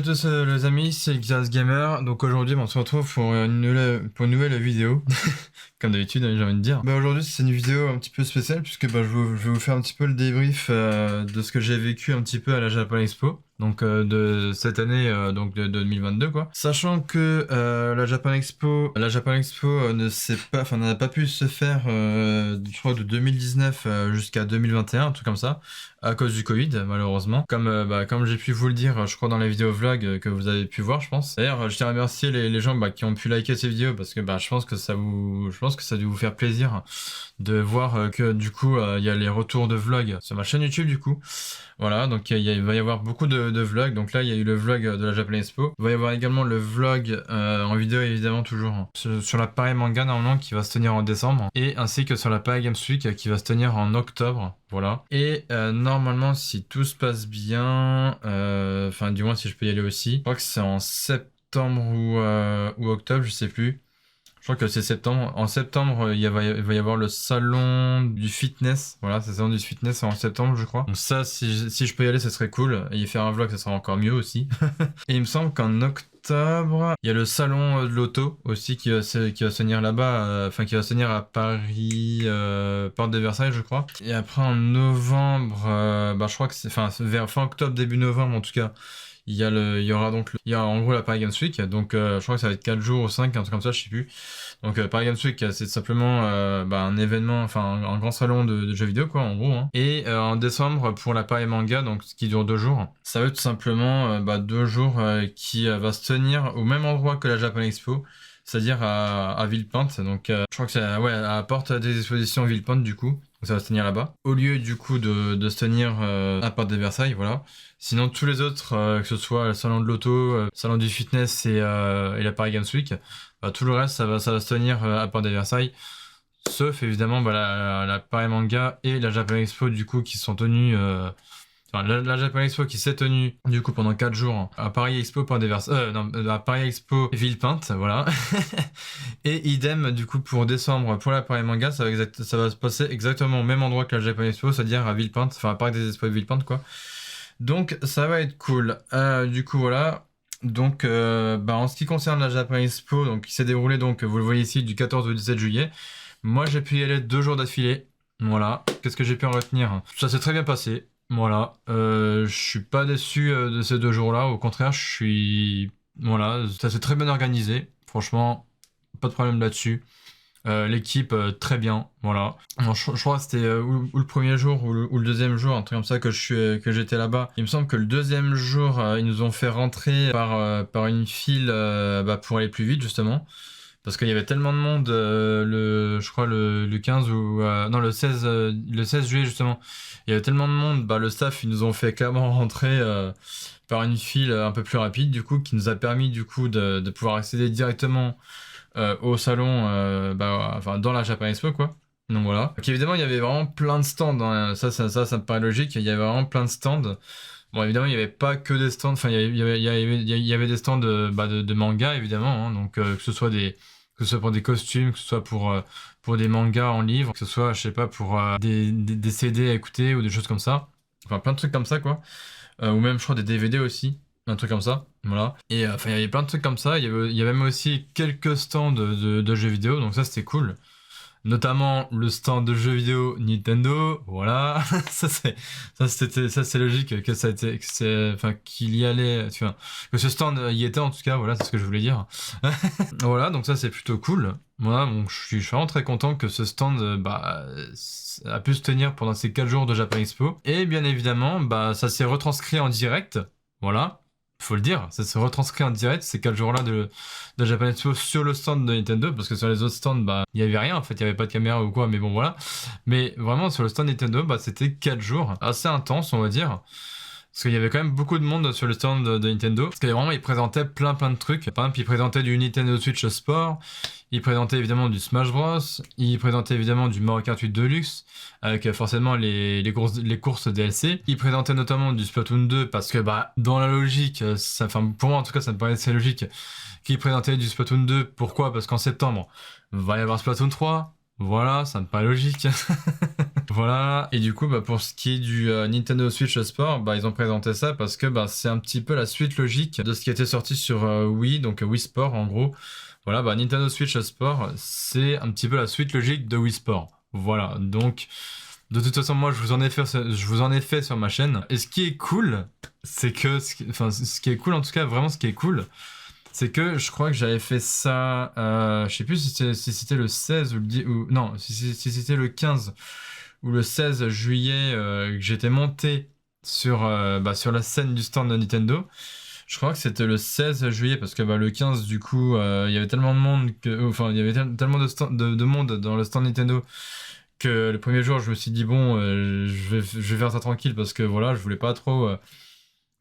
à tous les amis, c'est Xas Gamer. Donc aujourd'hui on se retrouve pour une nouvelle vidéo. Comme d'habitude, j'ai envie de dire. Aujourd'hui c'est une vidéo un petit peu spéciale puisque je vais vous faire un petit peu le débrief de ce que j'ai vécu un petit peu à la Japan Expo. Donc de cette année, donc de 2022 quoi. Sachant que la Japan Expo n'a pas pu se faire, je crois de 2019 jusqu'à 2021, un truc comme ça, à cause du Covid malheureusement. Comme j'ai pu vous le dire, je crois dans la vidéo vlog que vous avez pu voir, je pense. D'ailleurs, je tiens à remercier les gens qui ont pu liker ces vidéos parce que je pense que ça a dû vous faire plaisir de voir que du coup il y a les retours de vlogs sur ma chaîne YouTube du coup. Voilà, donc il va y avoir beaucoup de vlogs. Donc là, il y a eu le vlog de la Japan Expo. Il va y avoir également le vlog en vidéo, évidemment, toujours sur la Paris Manga, normalement, qui va se tenir en décembre. Et ainsi que sur la Paris Games Week, qui va se tenir en octobre. Voilà. Et normalement, si tout se passe bien, enfin, du moins, si je peux y aller aussi, je crois que c'est en septembre ou octobre, je sais plus. Je crois que c'est septembre. En septembre, il va y avoir le salon du fitness. Voilà, c'est le salon du fitness en septembre, je crois. Donc ça, si je peux y aller, ce serait cool. Et y faire un vlog, ça sera encore mieux aussi. Et il me semble qu'en octobre, il y a le salon de l'auto aussi qui va se tenir là-bas. Enfin, qui va se tenir à Paris, porte de Versailles, je crois. Et après, en novembre, je crois que c'est... Enfin, vers fin octobre, début novembre, en tout cas. Il y a en gros la Paris Games Week, donc je crois que ça va être 4 jours ou 5, un truc comme ça, je sais plus. Donc Paris Games Week, c'est simplement un événement, enfin un grand salon de jeux vidéo quoi, en gros. Hein. Et en décembre, pour la Paris Manga, donc ce qui dure 2 jours, ça va être tout simplement 2 jours qui va se tenir au même endroit que la Japan Expo, c'est-à-dire à Villepinte. Donc je crois que c'est à la porte des expositions Villepinte du coup. Donc ça va se tenir là-bas. Au lieu du coup de se tenir à Porte de Versailles, voilà. Sinon tous les autres, que ce soit le salon de l'auto, salon du fitness et la Paris Games Week, tout le reste ça va se tenir à Porte de Versailles. Sauf évidemment la Paris Manga et la Japan Expo du coup qui sont tenus... Enfin, la Japan Expo qui s'est tenue du coup pendant 4 jours à Paris Expo à Paris Expo Villepinte, voilà. Et idem du coup pour décembre pour la Paris Manga, ça va se passer exactement au même endroit que la Japan Expo, c'est-à-dire à Villepinte, enfin à Paris des Expos de Villepinte quoi. Donc ça va être cool. Du coup voilà. Donc en ce qui concerne la Japan Expo, donc qui s'est déroulée donc vous le voyez ici du 14 au 17 juillet. Moi j'ai pu y aller 2 jours d'affilée. Voilà. Qu'est-ce que j'ai pu en retenir? Ça s'est très bien passé. Voilà, je suis pas déçu de ces 2 jours-là, au contraire, voilà, ça s'est très bien organisé, franchement, pas de problème là-dessus. L'équipe, très bien, voilà. Alors, je crois que c'était ou le premier jour ou le deuxième jour, un truc comme ça que j'étais là-bas. Il me semble que le deuxième jour, ils nous ont fait rentrer par une file pour aller plus vite, justement. Parce qu'il y avait tellement de monde, je crois le 15 ou... non, le 16 juillet, justement. Il y avait tellement de monde, le staff, ils nous ont fait clairement rentrer par une file un peu plus rapide, du coup, qui nous a permis, du coup, de pouvoir accéder directement au salon, dans la Japan Expo, quoi. Donc voilà. Donc évidemment, il y avait vraiment plein de stands, hein. Ça me paraît logique. Il y avait vraiment plein de stands. Bon, évidemment, il n'y avait pas que des stands. Enfin, il y avait des stands de manga, évidemment. Hein. Donc, que ce soit pour des costumes, que ce soit pour des mangas en livre, que ce soit, je sais pas, pour des CD à écouter ou des choses comme ça. Enfin, plein de trucs comme ça, quoi. Ou même, je crois, des DVD aussi. Un truc comme ça. Voilà. Et il y avait plein de trucs comme ça. Il y avait même aussi quelques stands de jeux vidéo. Donc, ça, c'était cool. Notamment le stand de jeux vidéo Nintendo, voilà. ça c'est logique qu'il y allait, tu vois, que ce stand y était en tout cas, voilà, c'est ce que je voulais dire. Voilà, donc ça c'est plutôt cool. Voilà, donc je suis vraiment très content que ce stand a pu se tenir pendant ces 4 jours de Japan Expo. Et bien évidemment, ça s'est retranscrit en direct, voilà. Faut le dire, ça se retranscrit en direct ces 4 jours-là de Japan Expo sur le stand de Nintendo, parce que sur les autres stands, il y avait rien, en fait, il y avait pas de caméra ou quoi, mais bon, voilà. Mais vraiment, sur le stand Nintendo, c'était 4 jours, assez intense, on va dire. Parce qu'il y avait quand même beaucoup de monde sur le stand de Nintendo. Parce que vraiment, ils présentaient plein de trucs. Par exemple, ils présentaient du Nintendo Switch Sport. Ils présentaient évidemment du Smash Bros. Ils présentaient évidemment du Mario Kart 8 Deluxe. Avec forcément les courses DLC. Ils présentaient notamment du Splatoon 2. Parce que dans la logique, pour moi en tout cas, ça me paraissait logique qu'ils présentaient du Splatoon 2. Pourquoi? Parce qu'en septembre, va y avoir Splatoon 3. Voilà, ça me paraît logique. Voilà, et du coup, bah, pour ce qui est du Nintendo Switch Sport, bah, ils ont présenté ça parce que bah, c'est un petit peu la suite logique de ce qui était sorti sur Wii, donc Wii Sport en gros. Voilà, bah, Nintendo Switch Sport, c'est un petit peu la suite logique de Wii Sport. Voilà, donc de toute façon, moi, je vous en ai fait sur ma chaîne. Et ce qui est cool, c'est que, enfin, ce qui est cool en tout cas, vraiment ce qui est cool, c'est que je crois que j'avais fait ça, je sais plus si c'était le 16 ou le 10, ou non, si c'était le 15 ou le 16 juillet que j'étais monté sur, bah, sur la scène du stand de Nintendo. Je crois que c'était le 16 juillet parce que bah, le 15 du coup il y avait tellement de monde que, enfin il y avait tellement de monde dans le stand Nintendo que le premier jour je me suis dit bon je vais faire ça tranquille parce que voilà je voulais pas trop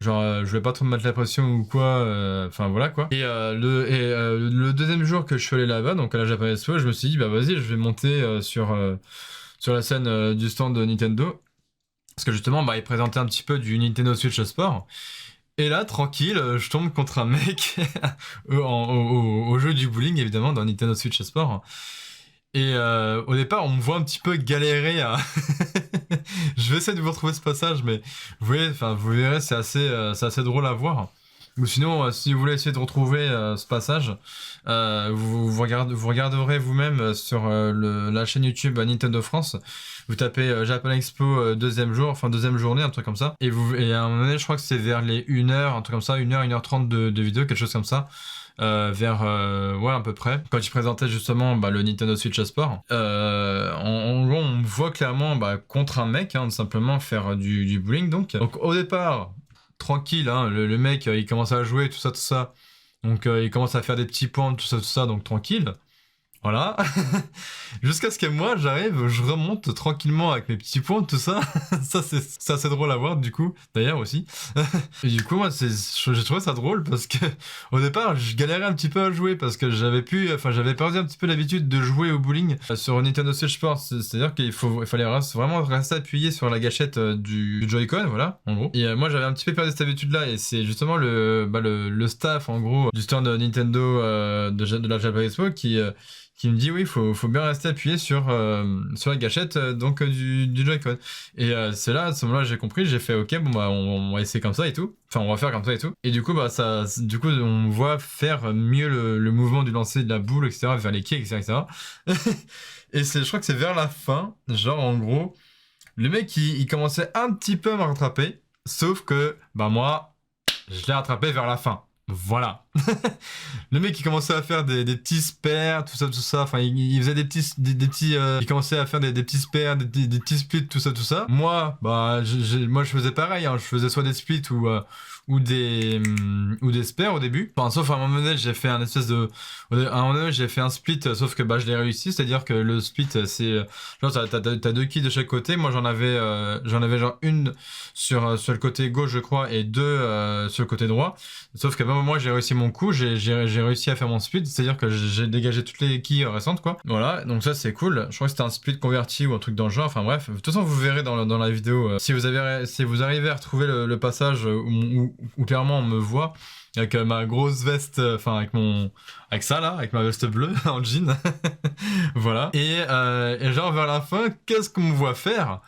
je voulais pas trop me mettre la pression ou quoi, enfin voilà quoi. Et, le deuxième jour que je suis allé là-bas, donc à la Japan Expo, je me suis dit bah vas-y, je vais monter sur la scène du stand de Nintendo. Parce que justement, bah, ils présentaient un petit peu du Nintendo Switch Sport. Et là, tranquille, je tombe contre un mec au jeu du bowling, évidemment, dans Nintendo Switch Sport. Et au départ, on me voit un petit peu galérer à... Je vais essayer de vous retrouver ce passage, mais vous verrez, c'est assez drôle à voir. Ou sinon, si vous voulez essayer de retrouver ce passage, vous regarderez vous-même sur la chaîne YouTube Nintendo France. Vous tapez Japan Expo deuxième jour, enfin deuxième journée, un truc comme ça. Et à un moment donné, je crois que c'est vers les 1h, un truc comme ça, 1h, 1h30 de vidéo, quelque chose comme ça. Ouais, à peu près, quand il présentait justement bah, le Nintendo Switch Sport. En gros, on voit clairement bah, contre un mec, hein, simplement faire du bowling. Donc au départ, tranquille, hein, le mec il commence à jouer, tout ça. Donc il commence à faire des petits points, tout ça, donc tranquille. Voilà. Jusqu'à ce que moi j'arrive, je remonte tranquillement avec mes petits points, tout ça. Ça c'est assez drôle à voir du coup, d'ailleurs aussi. Et du coup moi j'ai trouvé ça drôle parce que au départ je galérais un petit peu à jouer parce que j'avais perdu un petit peu l'habitude de jouer au bowling sur Nintendo Switch Sport. C'est-à-dire qu'il fallait vraiment rester appuyé sur la gâchette du Joy-Con, voilà, en gros. Et moi j'avais un petit peu perdu cette habitude là et c'est justement le staff en gros du stand de Nintendo de la Japan Expo qui me dit oui, faut bien rester appuyé sur la gâchette du Joy-Con. Et c'est là, à ce moment-là, j'ai compris, j'ai fait ok, bon bah on va essayer comme ça et tout. Enfin, on va faire comme ça et tout. Et du coup, bah on voit faire mieux le mouvement du lancer de la boule, etc., vers les quais, etc. Et je crois que c'est vers la fin, genre en gros, le mec il commençait un petit peu à me rattraper, sauf que bah moi, je l'ai rattrapé vers la fin. Voilà. Le mec il commençait à faire des petits spares, tout ça. Enfin, il faisait des petits il commençait à faire des petits spares, des petits splits, tout ça. Moi, bah, moi je faisais pareil, hein. Je faisais soit des splits ou des spares au début. Enfin, sauf à un moment donné, j'ai fait un espèce de, à un moment donné, j'ai fait un split, sauf que bah je l'ai réussi, c'est-à-dire que le split, c'est genre t'as deux quilles de chaque côté. Moi j'en avais genre une sur le côté gauche, je crois, et deux sur le côté droit. Sauf que même moi j'ai réussi mon coup, j'ai réussi à faire mon split, c'est-à-dire que j'ai dégagé toutes les quilles restantes quoi. Voilà, donc ça c'est cool. Je crois que c'était un split converti ou un truc dans le genre. Enfin bref, de toute façon vous verrez dans la vidéo si vous arrivez à retrouver le passage où clairement on me voit avec ma grosse veste, enfin avec ça là, avec ma veste bleue en jean. Voilà. Et genre vers la fin, qu'est-ce qu'on me voit faire?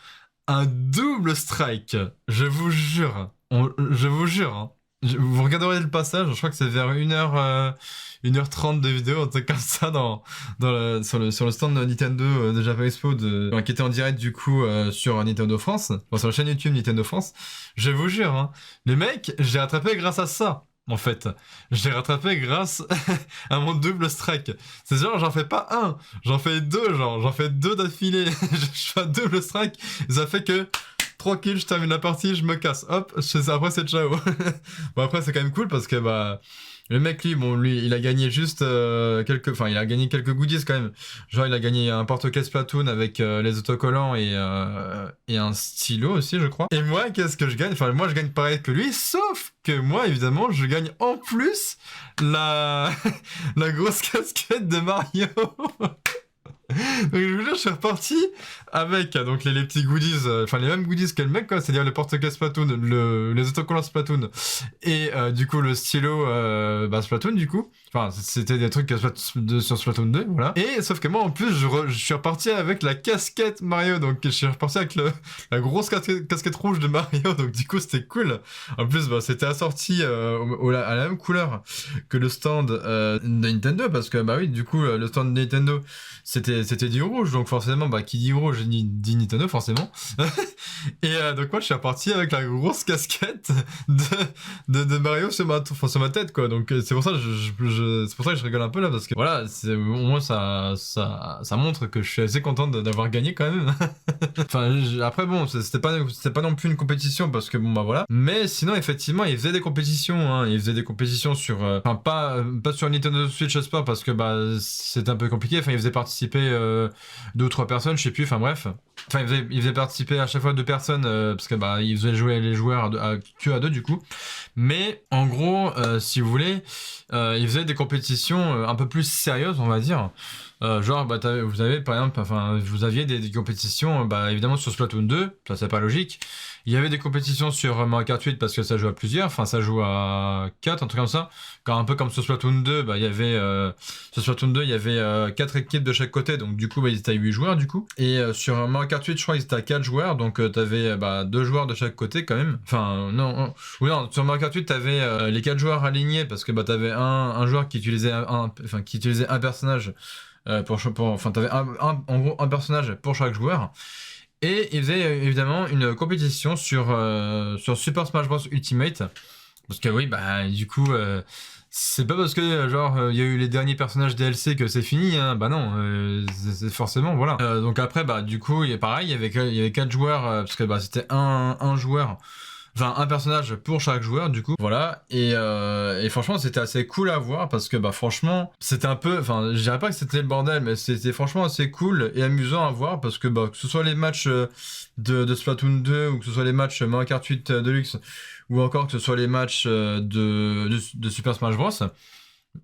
Un double strike. Je vous jure. Je vous jure. Hein. Vous regarderez le passage, je crois que c'est vers 1h30 de vidéo, un truc comme ça, sur le stand de Nintendo de Japan Expo, qui était en direct du coup sur Nintendo France, sur la chaîne YouTube Nintendo France. Je vous jure, hein, les mecs, j'ai rattrapé grâce à ça. En fait, je l'ai rattrapé grâce à mon double strike. C'est genre, j'en fais pas un, j'en fais deux, j'en fais deux d'affilée. Je fais un double strike, ça fait que tranquille, je termine la partie, je me casse. Hop, après c'est ciao. Bon après c'est quand même cool parce que bah le mec lui il a gagné juste il a gagné quelques goodies quand même. Genre il a gagné un porte-clés Splatoon avec les autocollants et un stylo aussi je crois. Et moi qu'est-ce que je gagne? Enfin moi je gagne pareil que lui, sauf que moi évidemment je gagne en plus la grosse casquette de Mario. Donc je vous jure, je suis reparti avec donc les petits goodies, enfin les mêmes goodies que le mec, quoi, c'est-à-dire le porte-clés Splatoon, les autocollants Splatoon, et du coup le stylo Splatoon du coup. Enfin, c'était des trucs sur Splatoon 2, voilà. Et sauf que moi, en plus, je suis reparti avec la casquette Mario, donc je suis reparti avec la grosse casquette rouge de Mario, donc du coup, c'était cool. En plus, bah, c'était assorti à la même couleur que le stand de Nintendo, parce que, bah oui, du coup, le stand de Nintendo, c'était du rouge, donc forcément, bah, qui dit rouge dit Nintendo, forcément. Et donc moi, je suis reparti avec la grosse casquette de Mario sur ma tête, quoi. Donc c'est pour ça que c'est pour ça que je rigole un peu là, parce que voilà, au moins ça montre que je suis assez content d'avoir gagné quand même. Enfin, après bon, c'était pas non plus une compétition, parce que bon bah voilà. Mais sinon, effectivement, il faisait des compétitions, hein. Il faisait des compétitions sur, enfin pas sur Nintendo Switch Sport, parce que bah c'était un peu compliqué. Enfin, il faisait participer 2 ou 3 personnes, je sais plus. Enfin bref. Enfin, il faisait participer à chaque fois 2 personnes, parce que bah il faisait jouer les joueurs que à 2 du coup. Mais en gros, si vous voulez, il faisait des compétitions un peu plus sérieuses, on va dire. Genre, bah, vous avez par exemple, enfin, vous aviez des compétitions, bah, évidemment sur Splatoon 2, ça c'est pas logique. Il y avait des compétitions sur Mario Kart 8 parce que ça joue à plusieurs, enfin ça joue à 4, un truc comme ça. Quand un peu comme sur Splatoon 2, bah, il y avait, sur Splatoon 2, il y avait 4 équipes de chaque côté, donc du coup, bah, ils étaient à 8 joueurs du coup. Et sur Mario Kart 8, je crois qu'ils étaient à 4 joueurs, donc t'avais bah, 2 joueurs de chaque côté quand même. Enfin, non, oui, non, sur Mario Kart 8, t'avais les 4 joueurs alignés parce que bah, t'avais un joueur qui utilisait qui utilisait un personnage. Enfin, t'avais en gros un personnage pour chaque joueur. Et il faisait évidemment une compétition sur Super Smash Bros Ultimate. Parce que oui, bah du coup, c'est pas parce que genre il y a eu les derniers personnages DLC que c'est fini, hein. Bah non, c'est forcément, voilà. Donc après, bah du coup, pareil, il y avait 4 joueurs, parce que bah c'était un joueur. Enfin, un personnage pour chaque joueur, du coup. Voilà. Et franchement, c'était assez cool à voir parce que, bah, franchement, c'était un peu. Enfin, je dirais pas que c'était le bordel, mais c'était franchement assez cool et amusant à voir parce que, bah, que ce soit les matchs de Splatoon 2 ou que ce soit les matchs Mario Kart 8 Deluxe ou encore que ce soit les matchs de Super Smash Bros.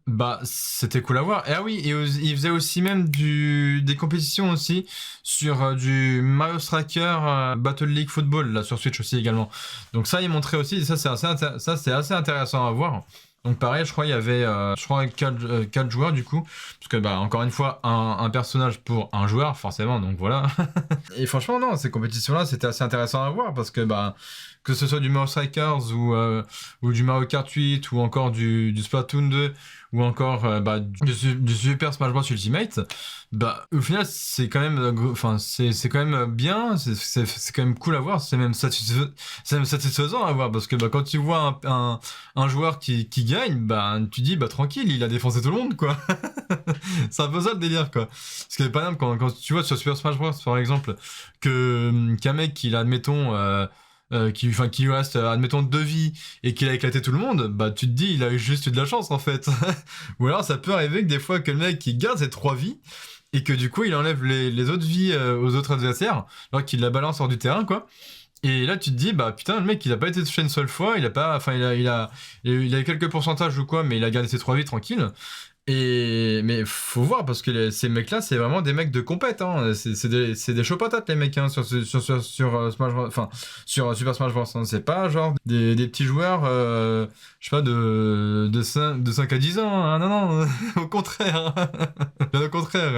Bah, c'était cool à voir. Et ah oui, et il faisait aussi même des compétitions aussi sur du Mario Striker Battle League Football, là, sur Switch aussi également. Donc ça, il montrait aussi, ça c'est assez intéressant à voir. Donc pareil, je crois il y avait je crois 4 joueurs du coup, parce que bah encore une fois un personnage pour un joueur forcément, donc voilà. Et franchement non, ces compétitions là c'était assez intéressant à voir parce que bah que ce soit du Mario Strikers ou du Mario Kart 8 ou encore du Splatoon 2 ou encore bah, du Super Smash Bros Ultimate, bah au final c'est quand même enfin c'est quand même bien, c'est quand même cool à voir, c'est même satisfaisant à voir parce que bah quand tu vois un joueur qui gagne, bah tu dis bah tranquille, il a défoncé tout le monde quoi. C'est un peu ça le délire quoi. Parce que par exemple quand tu vois sur Super Smash Bros par exemple qu'un mec il a admettons qui lui reste, admettons, 2 vies et qu'il a éclaté tout le monde, bah tu te dis, il a eu juste eu de la chance en fait. Ou alors ça peut arriver que des fois que le mec il garde ses 3 vies et que du coup il enlève les autres vies aux autres adversaires, alors qu'il la balance hors du terrain quoi. Et là tu te dis, bah putain, le mec il a pas été touché une seule fois, il a pas, enfin il a eu quelques pourcentages ou quoi, mais il a gardé ses 3 vies tranquille. Mais faut voir parce que ces mecs-là, c'est vraiment des mecs de compète, hein. C'est des chauds patates les mecs, hein, sur Smash Bros. Enfin, sur Super Smash Bros. Hein. C'est pas genre des petits joueurs, je sais pas, de 5 à 10 ans. Hein. Non, non, au contraire. Hein. Bien au contraire.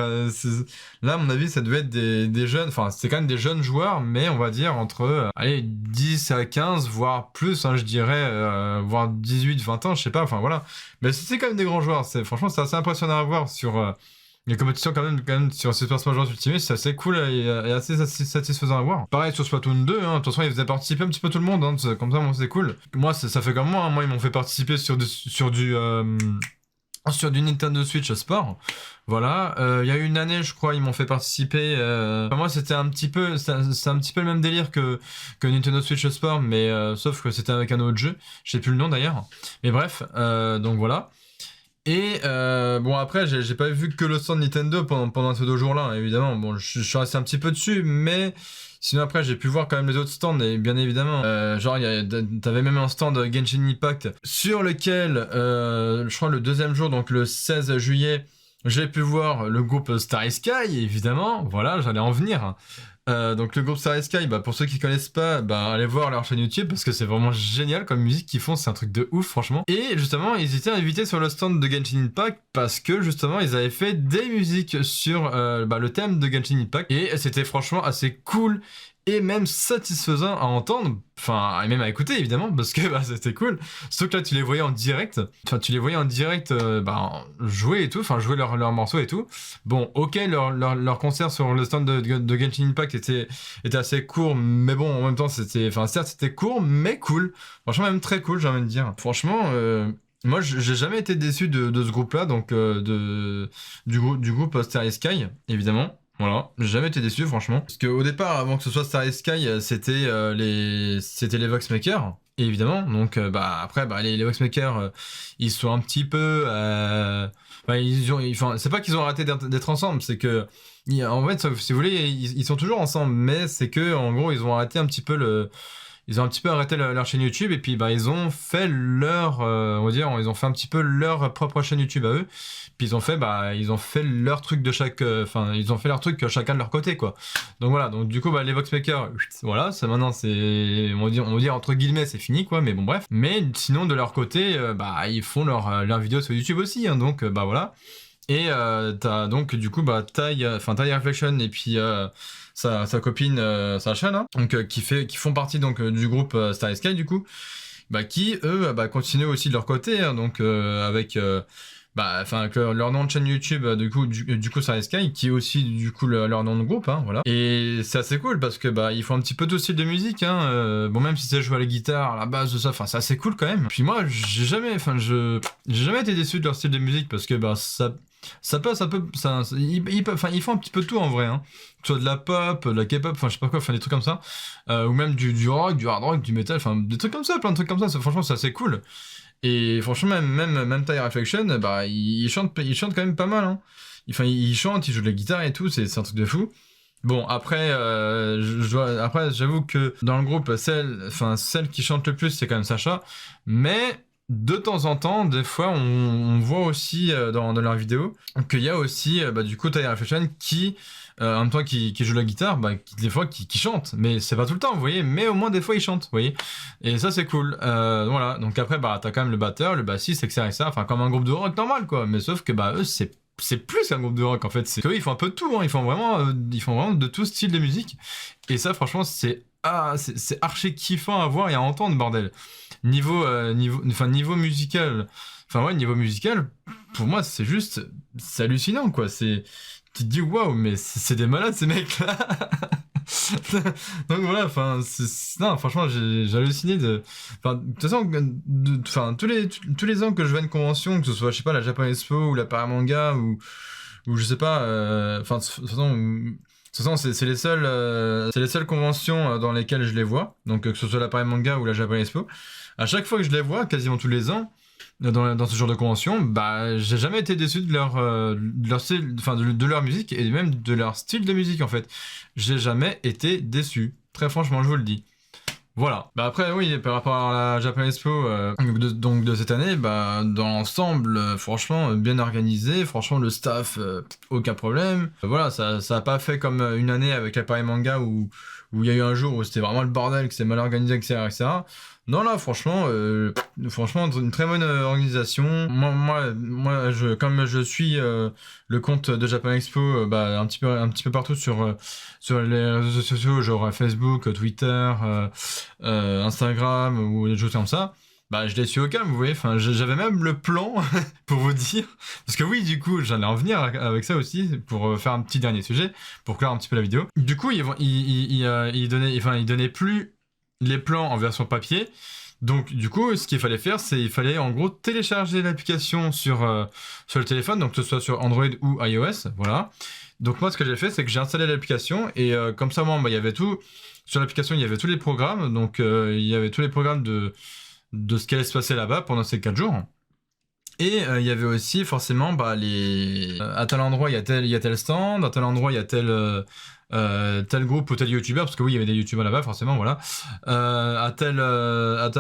Là, à mon avis, ça devait être des jeunes, enfin, c'est quand même des jeunes joueurs, mais on va dire entre, allez, 10 à 15, voire plus, hein, je dirais, voire 18, 20 ans, je sais pas, enfin voilà. Mais c'est quand même des grands joueurs. Franchement, c'est assez impressionnant à voir sur les compétitions quand même sur Super Smash Bros Ultimate. C'est assez cool et assez satisfaisant à voir. Pareil sur Splatoon 2, hein, de toute façon, ils faisaient participer un petit peu tout le monde. Hein, comme ça, moi, c'est cool. Moi, ça fait comme moi. Hein, moi, ils m'ont fait participer sur du Nintendo Switch Sport. Voilà. Il y a eu une année, je crois, ils m'ont fait participer. Enfin, moi, c'était un petit peu, c'est un petit peu le même délire que Nintendo Switch Sport, mais sauf que c'était avec un autre jeu. Je sais plus le nom d'ailleurs. Mais bref, donc voilà. Et bon après j'ai pas vu que le stand Nintendo pendant ces 2 jours-là, hein, évidemment. Bon je suis resté un petit peu dessus, mais sinon après j'ai pu voir quand même les autres stands et bien évidemment genre t'avais même un stand Genshin Impact sur lequel je crois le 2e jour, donc le 16 juillet, j'ai pu voir le groupe Starry Sky, évidemment, voilà, j'allais en venir. Donc le groupe Starry Sky, bah, pour ceux qui connaissent pas, bah, allez voir leur chaîne YouTube parce que c'est vraiment génial comme musique qu'ils font, c'est un truc de ouf franchement. Et justement, ils étaient invités sur le stand de Genshin Impact parce que justement, ils avaient fait des musiques sur bah, le thème de Genshin Impact et c'était franchement assez cool et même satisfaisant à entendre, enfin, et même à écouter évidemment, parce que bah, c'était cool. Surtout que là, tu les voyais en direct, enfin, tu les voyais en direct bah, jouer et tout, enfin, jouer leurs morceaux et tout. Bon, ok, leur concert sur le stand de Genshin Impact était assez court, mais bon, en même temps, enfin, certes, c'était court, mais cool. Franchement, même très cool, j'ai envie de dire. Franchement, moi, j'ai jamais été déçu de ce groupe-là, donc du groupe Starry Sky, évidemment. Voilà, j'ai jamais été déçu franchement. Parce qu'au départ, avant que ce soit Starry Sky, c'était les Voxmakers, évidemment. Donc bah après, bah, les Voxmakers, ils sont un petit peu... bah, enfin, c'est pas qu'ils ont arrêté d'être ensemble, c'est que... En fait, si vous voulez, ils sont toujours ensemble, mais c'est que en gros, ils ont arrêté un petit peu ils ont un petit peu arrêté leur chaîne YouTube et puis bah ils ont fait on va dire, ils ont fait un petit peu leur propre chaîne YouTube à eux. Puis ils ont fait leur truc de chaque, enfin ils ont fait leur truc chacun de leur côté quoi. Donc voilà, donc du coup bah les Voxmakers, voilà, ça maintenant c'est, on va dire entre guillemets c'est fini quoi, mais bon bref. Mais sinon de leur côté, bah ils font leurs vidéos sur YouTube aussi, hein, donc bah voilà. Et t'as donc du coup bah Taille Reflection et puis sa copine Sacha là, donc qui font partie donc du groupe Starry Sky du coup, bah qui eux bah continuent aussi de leur côté, hein, donc avec bah enfin avec leur nom de chaîne YouTube du coup Starry Sky qui est aussi du coup leur nom de groupe, hein, voilà. Et c'est assez cool parce que bah ils font un petit peu tout style de musique, hein, bon même si c'est joué à la guitare, à la basse, tout ça, enfin c'est assez cool quand même. Puis moi j'ai jamais été déçu de leur style de musique parce que bah ils font un petit peu de tout en vrai, hein. Que ce soit de la pop, de la K-pop, enfin je sais pas quoi, enfin des trucs comme ça, ou même du rock, du hard rock, du metal, enfin des trucs comme ça, plein de trucs comme ça, franchement c'est assez cool. Et franchement même Tire Reflection, bah ils chantent quand même pas mal, hein. Enfin ils chantent, ils jouent de la guitare et tout, c'est un truc de fou. Bon après après j'avoue que dans le groupe celle qui chante le plus c'est quand même Sacha, mais de temps en temps, des fois, on voit aussi dans leurs vidéos qu'il y a aussi bah, du coup Tyler Reflection qui, en même temps qui joue la guitare, bah, des fois qui chante. Mais c'est pas tout le temps, vous voyez. Mais au moins des fois il chante, vous voyez. Et ça c'est cool. Voilà. Donc après, bah t'as quand même le batteur, le bassiste, etc. Enfin comme un groupe de rock normal, quoi. Mais sauf que bah eux c'est plus qu'un groupe de rock en fait. C'est qu'ils font un peu de tout. Hein. Ils font vraiment de tout style de musique. Et ça franchement c'est archi kiffant à voir et à entendre, bordel. Niveau musical, enfin ouais, niveau musical, pour moi c'est hallucinant quoi. Tu te dis waouh, mais c'est des malades ces mecs là. Donc voilà, enfin, non, franchement, j'ai halluciné enfin, de toute façon, enfin, tous les ans que je vais à une convention, que ce soit, je sais pas, la Japan Expo ou la Paramanga ou je sais pas, enfin, de toute façon, c'est les seules conventions dans lesquelles je les vois. Donc, que ce soit la Paramanga ou la Japan Expo. À chaque fois que je les vois, quasiment tous les ans, dans ce genre de convention, bah, j'ai jamais été déçu de leur style, enfin, de leur musique et même de leur style de musique, en fait. J'ai jamais été déçu. Très franchement, je vous le dis. Voilà. Bah après, oui, par rapport à la Japan Expo, donc de cette année, bah, dans l'ensemble, franchement, bien organisé. Franchement, le staff, aucun problème. Voilà, ça a pas fait comme une année avec la Paris Manga où il y a eu un jour où c'était vraiment le bordel, que c'était mal organisé, etc., etc. Non, là, franchement, une très bonne organisation. Comme je suis le compte de Japan Expo, bah, un petit peu partout sur les réseaux sociaux, genre Facebook, Twitter, Instagram ou des choses comme ça. Bah, je les suis au calme, vous voyez. Enfin, j'avais même le plan pour vous dire, parce que oui, du coup, j'allais en venir avec ça aussi pour faire un petit dernier sujet, pour clore un petit peu la vidéo. Du coup, ils donnaient plus les plans en version papier. Donc du coup, ce qu'il fallait faire, c'est il fallait en gros télécharger l'application sur le téléphone, donc que ce soit sur Android ou iOS, voilà. Donc moi, ce que j'ai fait, c'est que j'ai installé l'application et comme ça, moi, bah, il y avait tout sur l'application, il y avait tous les programmes, donc il y avait tous les programmes de ce qui allait se passer là-bas pendant ces 4 jours. Et il y avait aussi forcément bah, à tel endroit il y a tel stand, à tel endroit il y a tel groupe ou tel youtubeur, parce que oui, il y avait des youtubeurs là-bas, forcément, voilà. À tel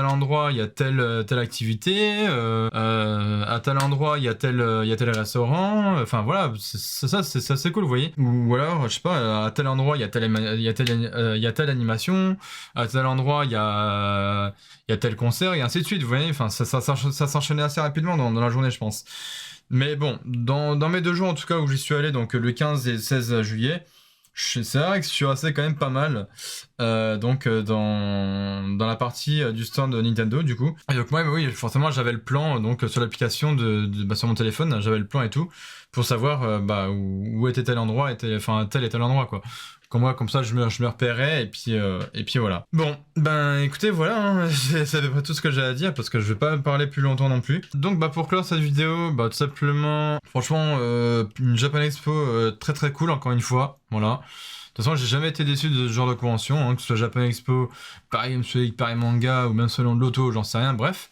endroit, il y a telle activité. À tel endroit, il y a tel restaurant. Enfin, voilà, c'est assez cool, vous voyez. Ou alors, je sais pas, à tel endroit, il y a telle animation. À tel endroit, il y a tel concert, et ainsi de suite, vous voyez. Enfin, ça s'enchaînait assez rapidement dans la journée, je pense. Mais bon, dans mes 2 jours, en tout cas, où j'y suis allé, donc le 15 et 16 juillet, c'est vrai que je suis resté quand même pas mal dans la partie du stand de Nintendo du coup. Et donc moi oui forcément j'avais le plan donc sur l'application sur mon téléphone, j'avais le plan et tout pour savoir où était tel endroit, enfin tel et tel endroit quoi. Comme ça je me repérais et puis voilà. Bon ben écoutez voilà hein, c'est à peu près tout ce que j'ai à dire parce que je vais pas parler plus longtemps non plus. Donc pour clore cette vidéo tout simplement franchement une Japan Expo très très cool encore une fois voilà. De toute façon, j'ai jamais été déçu de ce genre de convention, hein, que ce soit Japan Expo, Paris Games Week, Paris Manga ou même Salon de l'Auto, j'en sais rien, bref.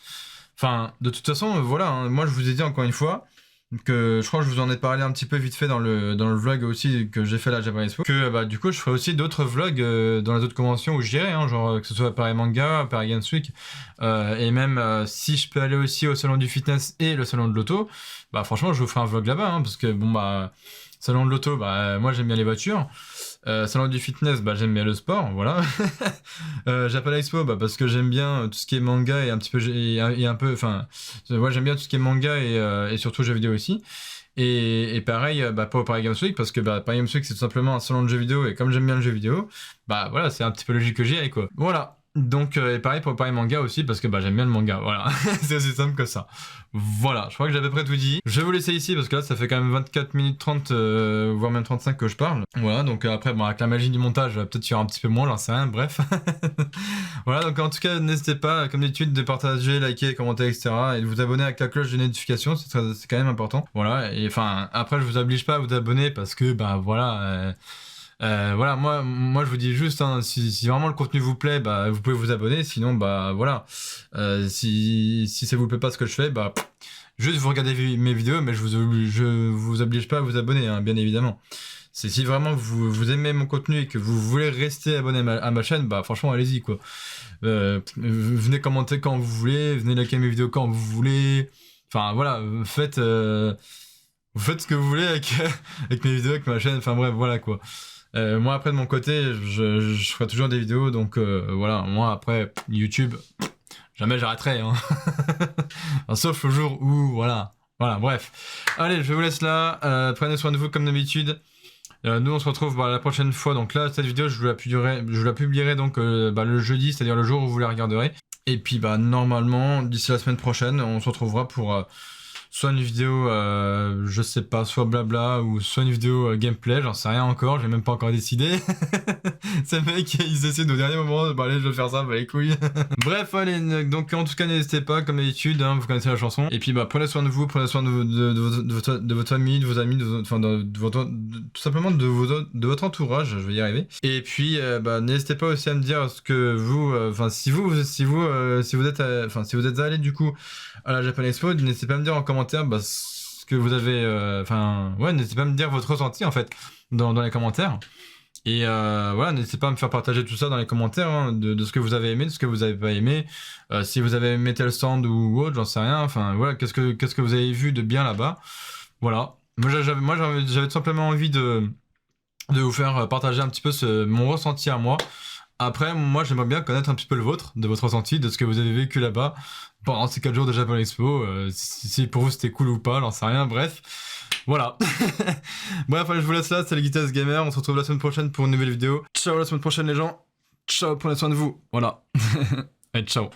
Enfin, de toute façon, voilà, hein, moi je vous ai dit encore une fois que je crois que je vous en ai parlé un petit peu vite fait dans le vlog aussi que j'ai fait à la Japan Expo, que du coup je ferai aussi d'autres vlogs dans les autres conventions où j'irai, hein, genre que ce soit Paris Manga, Paris Games Week, et même si je peux aller aussi au Salon du Fitness et le Salon de l'Auto, franchement je vous ferai un vlog là-bas, hein, parce que Salon de l'Auto, moi j'aime bien les voitures. Salon du fitness, j'aime bien le sport, voilà. Japan Expo, parce que j'aime bien tout ce qui est manga et un petit peu, et un peu, enfin, moi j'aime bien tout ce qui est manga et surtout jeux vidéo aussi. Et pareil, pour Paris Games Week, parce que Paris Games Week c'est tout simplement un salon de jeux vidéo et comme j'aime bien le jeu vidéo, voilà, c'est un petit peu logique que j'y aille quoi. Voilà. Donc, et pareil pour Paris Manga aussi, parce que j'aime bien le manga, voilà. C'est aussi simple que ça. Voilà, je crois que j'ai à peu près tout dit. Je vais vous laisser ici, parce que là, ça fait quand même 24 minutes 30, voire même 35 que je parle. Voilà, donc après, avec la magie du montage, peut-être il y aura un petit peu moins, j'en sais rien, bref. Voilà, donc en tout cas, n'hésitez pas, comme d'habitude, de partager, liker, commenter, etc. Et de vous abonner avec la cloche de notification, c'est quand même important. Voilà, et enfin, après, je vous oblige pas à vous abonner, parce que, voilà... voilà, moi je vous dis juste, hein, si vraiment le contenu vous plaît, vous pouvez vous abonner. Sinon, voilà, si ça vous plaît pas ce que je fais, juste vous regardez mes vidéos, mais je vous oblige pas à vous abonner, hein, bien évidemment. C'est si vraiment vous aimez mon contenu et que vous voulez rester abonné à ma chaîne, franchement, allez-y quoi. Venez commenter quand vous voulez, venez liker mes vidéos quand vous voulez. Enfin voilà, faites ce que vous voulez avec mes vidéos, avec ma chaîne. Enfin bref, voilà quoi. Moi après de mon côté je ferai toujours des vidéos donc voilà, moi après YouTube jamais j'arrêterai hein. Enfin, sauf le jour où voilà bref, allez je vous laisse là, prenez soin de vous comme d'habitude, nous on se retrouve la prochaine fois. Donc là cette vidéo je la publierai donc le jeudi, c'est à dire le jour où vous la regarderez, et puis normalement d'ici la semaine prochaine on se retrouvera pour soit une vidéo, je sais pas, soit blabla, ou soit une vidéo gameplay, j'en sais rien encore, j'ai même pas encore décidé. Ces mecs, ils essaient au dernier moment, allez, je vais faire ça, les couilles. Bref, allez, donc en tout cas, n'hésitez pas, comme d'habitude, hein, vous connaissez la chanson. Et puis, prenez soin de vous, prenez soin de votre famille, de vos amis, tout simplement de votre entourage, je vais y arriver. Et puis, n'hésitez pas aussi à me dire ce que vous, si vous êtes allé du coup à la Japan Expo, n'hésitez pas à me dire en commentaire ce que vous avez, n'hésitez pas à me dire votre ressenti en fait dans les commentaires. Et voilà, n'hésitez pas à me faire partager tout ça dans les commentaires, hein, de ce que vous avez aimé, de ce que vous avez pas aimé, si vous avez aimé tel stand ou autre, j'en sais rien. Enfin voilà, qu'est-ce que vous avez vu de bien là-bas. Voilà, moi j'avais tout simplement envie de vous faire partager un petit peu mon ressenti à moi. Après, moi j'aimerais bien connaître un petit peu le vôtre, de votre ressenti, de ce que vous avez vécu là-bas pendant ces 4 jours de Japan Expo, si pour vous c'était cool ou pas, j'en sais rien, bref. Voilà. Bref, allez, je vous laisse là, c'est les Guitas Gamer, on se retrouve la semaine prochaine pour une nouvelle vidéo. Ciao la semaine prochaine les gens, ciao, prenez soin de vous, voilà. Allez, ciao.